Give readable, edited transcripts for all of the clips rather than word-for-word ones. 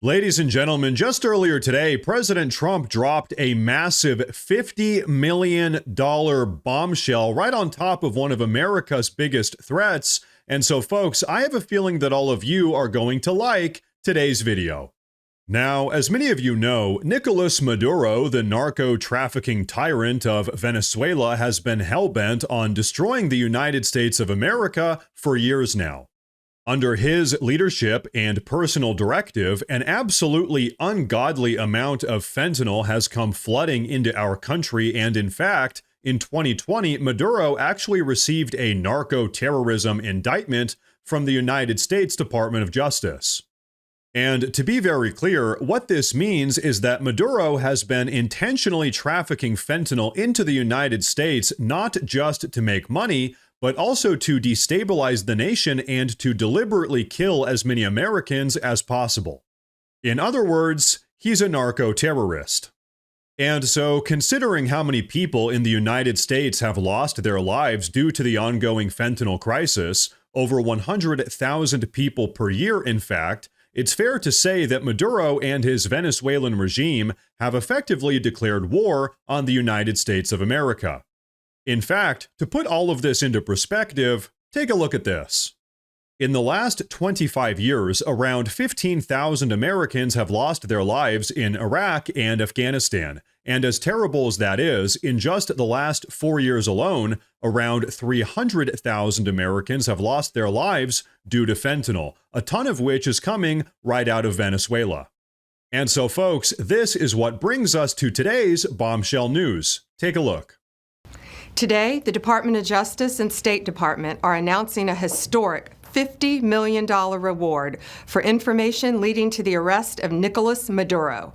Ladies and gentlemen, just earlier today, President Trump dropped a massive $50 million bombshell right on top of one of America's biggest threats. And so, folks, I have a feeling that all of you are going to like today's video. Now, as many of you know, Nicolas Maduro, the narco-trafficking tyrant of Venezuela, has been hell-bent on destroying the United States of America for years now. Under his leadership and personal directive, an absolutely ungodly amount of fentanyl has come flooding into our country, and in fact, in 2020, Maduro actually received a narco-terrorism indictment from the United States Department of Justice. And to be very clear, what this means is that Maduro has been intentionally trafficking fentanyl into the United States not just to make money, but also to destabilize the nation and to deliberately kill as many Americans as possible. In other words, he's a narco-terrorist. And so, considering how many people in the United States have lost their lives due to the ongoing fentanyl crisis, over 100,000 people per year in fact, it's fair to say that Maduro and his Venezuelan regime have effectively declared war on the United States of America. In fact, to put all of this into perspective, take a look at this. In the last 25 years, around 15,000 Americans have lost their lives in Iraq and Afghanistan. And as terrible as that is, in just the last 4 years alone, around 300,000 Americans have lost their lives due to fentanyl, a ton of which is coming right out of Venezuela. And so, folks, this is what brings us to today's bombshell news. Take a look. Today, the Department of Justice and State Department are announcing a historic $50 million reward for information leading to the arrest of Nicolas Maduro.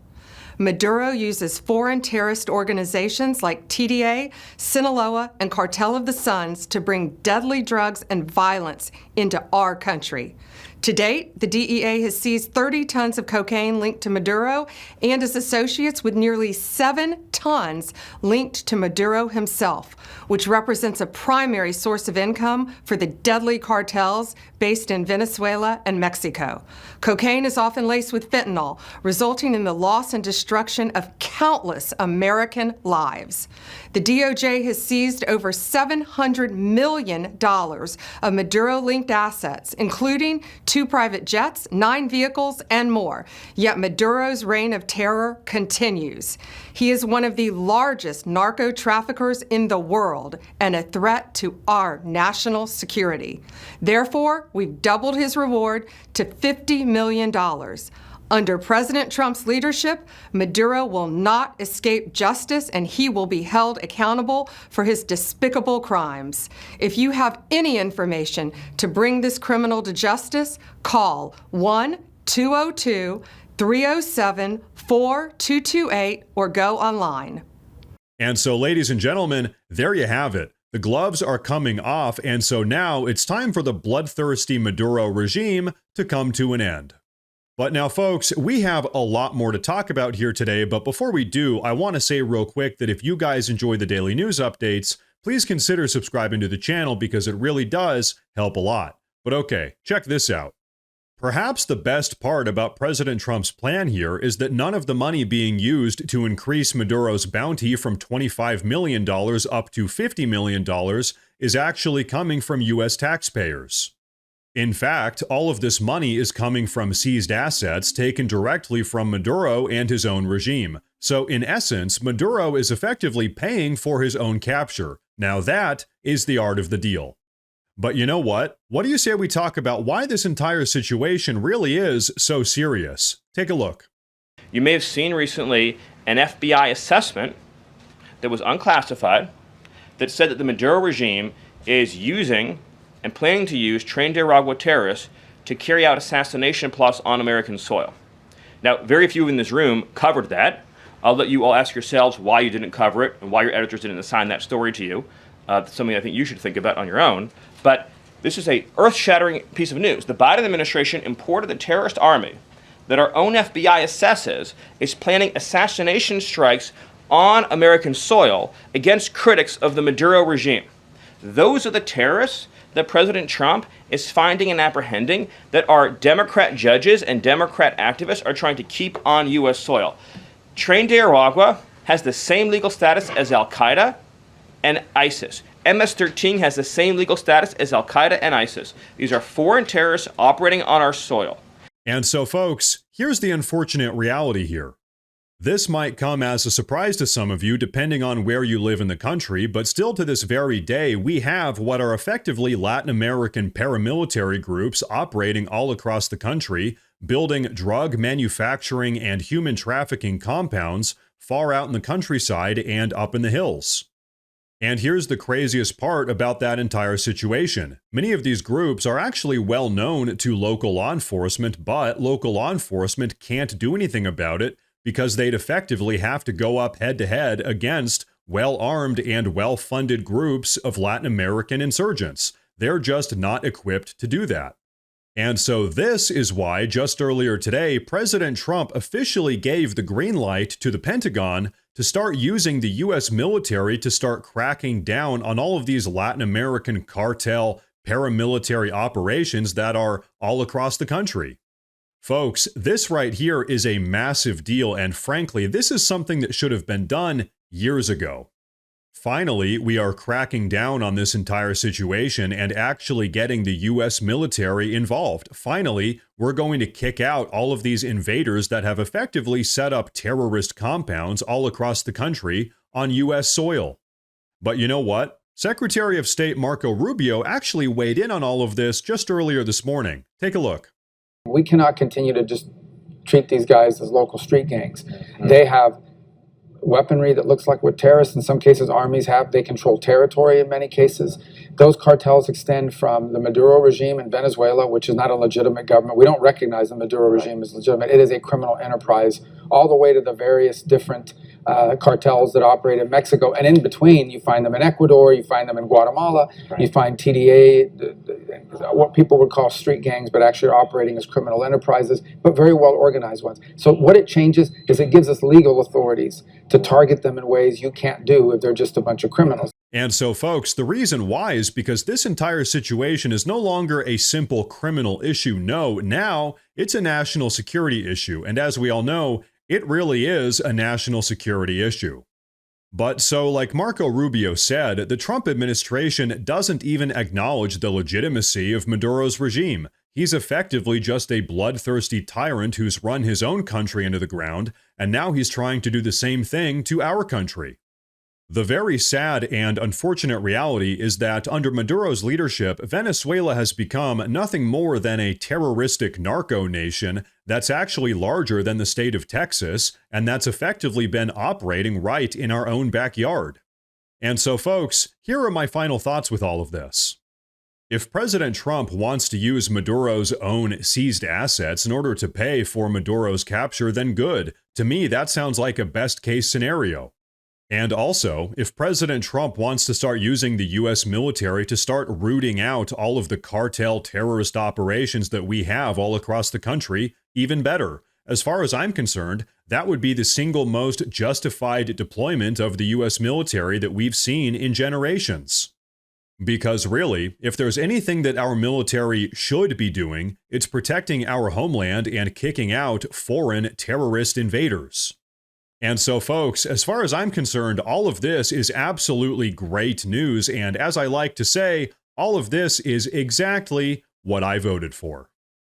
Maduro uses foreign terrorist organizations like TDA, Sinaloa, and Cartel of the Suns to bring deadly drugs and violence into our country. To date, the DEA has seized 30 tons of cocaine linked to Maduro and his associates, with nearly 7 tons linked to Maduro himself, which represents a primary source of income for the deadly cartels based in Venezuela and Mexico. Cocaine is often laced with fentanyl, resulting in the loss and destruction of countless American lives. The DOJ has seized over $700 million of Maduro-linked assets, including 2 private jets, 9 vehicles, and more. Yet Maduro's reign of terror continues. He is one of the largest narco-traffickers in the world and a threat to our national security. Therefore, we've doubled his reward to $50 million. Under President Trump's leadership, Maduro will not escape justice, and he will be held accountable for his despicable crimes. If you have any information to bring this criminal to justice, call 1-202-307-4228 or go online. And so, ladies and gentlemen, there you have it. The gloves are coming off, and so now it's time for the bloodthirsty Maduro regime to come to an end. But now, folks, we have a lot more to talk about here today, but before we do, I want to say real quick that if you guys enjoy the daily news updates, please consider subscribing to the channel because it really does help a lot. But okay, check this out. Perhaps the best part about President Trump's plan here is that none of the money being used to increase Maduro's bounty from $25 million up to $50 million is actually coming from U.S. taxpayers. In fact, all of this money is coming from seized assets taken directly from Maduro and his own regime. So in essence, Maduro is effectively paying for his own capture. Now that is the art of the deal. But you know what? What do you say we talk about why this entire situation really is so serious? Take a look. You may have seen recently an FBI assessment that was unclassified that said that the Maduro regime is using and planning to use trained Iraqi terrorists to carry out assassination plots on American soil. Now, very few in this room covered that. I'll let you all ask yourselves why you didn't cover it and why your editors didn't assign that story to you. It's something I think you should think about on your own. But this is a earth-shattering piece of news. The Biden administration imported the terrorist army that our own FBI assesses is planning assassination strikes on American soil against critics of the Maduro regime. Those are the terrorists that President Trump is finding and apprehending that our Democrat judges and Democrat activists are trying to keep on U.S. soil. Tren de Aragua has the same legal status as Al-Qaeda and ISIS. MS-13 has the same legal status as Al-Qaeda and ISIS. These are foreign terrorists operating on our soil. And so, folks, here's the unfortunate reality here. This might come as a surprise to some of you depending on where you live in the country, but still to this very day, we have what are effectively Latin American paramilitary groups operating all across the country, building drug manufacturing and human trafficking compounds far out in the countryside and up in the hills. And here's the craziest part about that entire situation. Many of these groups are actually well known to local law enforcement, but local law enforcement can't do anything about it because they'd effectively have to go up head-to-head against well-armed and well-funded groups of Latin American insurgents. They're just not equipped to do that. And so this is why, just earlier today, President Trump officially gave the green light to the Pentagon to start using the U.S. military to start cracking down on all of these Latin American cartel paramilitary operations that are all across the country. Folks, this right here is a massive deal, and frankly, this is something that should have been done years ago. Finally, we are cracking down on this entire situation and actually getting the U.S. military involved. Finally, we're going to kick out all of these invaders that have effectively set up terrorist compounds all across the country on U.S. soil. But you know what? Secretary of State Marco Rubio actually weighed in on all of this just earlier this morning. Take a look. We cannot continue to just treat these guys as local street gangs. They have weaponry that looks like what terrorists, in some cases armies have. They control territory in many cases. Those cartels extend from the Maduro regime in Venezuela, which is not a legitimate government. We don't recognize the Maduro regime as legitimate. It is a criminal enterprise, all the way to the various different cartels that operate in Mexico. And in between, you find them in Ecuador, you find them in Guatemala, you find TDA, what people would call street gangs, but actually are operating as criminal enterprises, but very well organized ones. So what it changes is it gives us legal authorities to target them in ways you can't do if they're just a bunch of criminals. And so, folks, the reason why is because this entire situation is no longer a simple criminal issue. No, now it's a national security issue. And as we all know, it really is a national security issue. But so, like Marco Rubio said, the Trump administration doesn't even acknowledge the legitimacy of Maduro's regime. He's effectively just a bloodthirsty tyrant who's run his own country into the ground, and now he's trying to do the same thing to our country. The very sad and unfortunate reality is that under Maduro's leadership, Venezuela has become nothing more than a terroristic narco nation that's actually larger than the state of Texas, and that's effectively been operating right in our own backyard. And so, folks, here are my final thoughts with all of this. If President Trump wants to use Maduro's own seized assets in order to pay for Maduro's capture, then good. To me, that sounds like a best-case scenario. And also, if President Trump wants to start using the U.S. military to start rooting out all of the cartel terrorist operations that we have all across the country, even better. As far as I'm concerned, that would be the single most justified deployment of the U.S. military that we've seen in generations. Because really, if there's anything that our military should be doing, it's protecting our homeland and kicking out foreign terrorist invaders. And so, folks, as far as I'm concerned, all of this is absolutely great news, and as I like to say, all of this is exactly what I voted for.